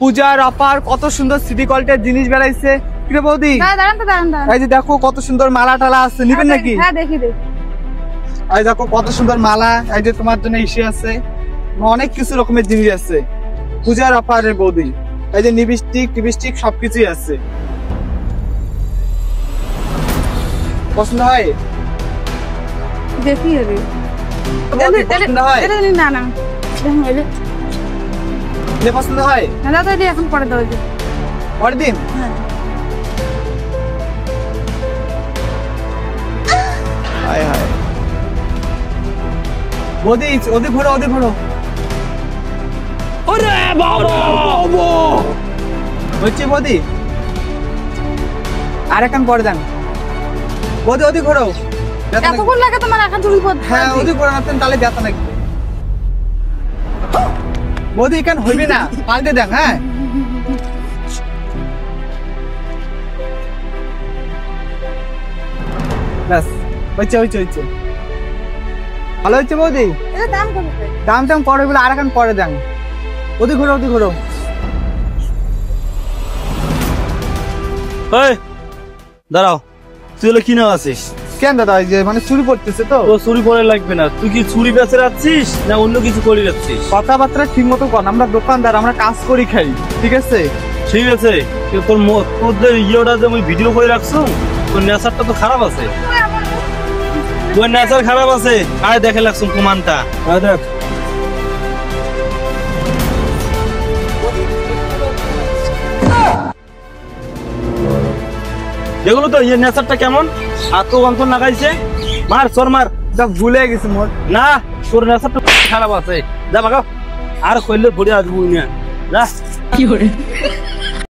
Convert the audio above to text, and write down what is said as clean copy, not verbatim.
পূজার অফার কত সুন্দর সিটি কোয়ালিটির জিনিস বেরাইছে। কি রে বৌদি, এই যে দেখো কত সুন্দর মালা টালা আছে, নিবেন নাকি? হ্যাঁ দেখি দেখি। এই দেখো কত সুন্দর মালা, এই যে তোমার জন্য ইসে আছে, অনেক কিছু রকমের জিনিস আছে পূজার অফারে বৌদি। এই যে লিপস্টিক টিপস্টিক সবকিছুই আছে, পছন্দ হয়? দেখি রে পছন্দ হয়? না না পছন্দ হয় না দাদা, এখন পরে দেওয়া যায়, পরের দিন। হায় হায় বৌদি, ওদিক ঘোরো ওদিক ঘোরো। ওরে বাবা হচ্ছে বৌদি, আর এখন পরে দেন বৌদি, ওদিক ঘোরো। এতক্ষণ লাগে তোমার এখন চুরি করতে? হ্যাঁ ওদিক ঘোরো, তাহলে ব্যথা লাগবে বৌদি, এখানে হইবে না, পাল্টে দেন। হ্যাঁ ব্যাস হচ্ছে হচ্ছে হচ্ছে, ভালো হচ্ছে বৌদি। এটা দাম কত? দাম টাম পরে বলে আর এখন পরে দেন। ওদিক ঘোরো ওদিক ঘোরো। দাঁড়াও, তুই হলে কি না আছিস? কেন দাদা, এই যে মানে চুরি করতেছে তো। তো চুরি করে লাগবে না, তুই কি চুরি বেচে রাখছিস না অন্য কিছু করে রাখছিস? কথাবার্তা ঠিক মতো কর, আমরা দোকানদার, আমরা কাজ করি খাই, ঠিক আছে? ঠিক আছে, তোর তোদের ইয়েটা যে আমি ভিডিও করে রাখছো, তোর নেচারটা তো খারাপ আছে, তোর নেচার খারাপ আছে। আয় দেখে লাগছো প্রমাণটা, আয় দেখ। দেখলো তো ইয়ে নেচারটা কেমন, আর তো অন্তর লাগাইছে। মার সর মার, যা ভুলে গেছি মোর। না তোর নেচারটা খারাপ আছে, যা বাগাও, আর কইলে ভরে আসবো না, যা। কি করে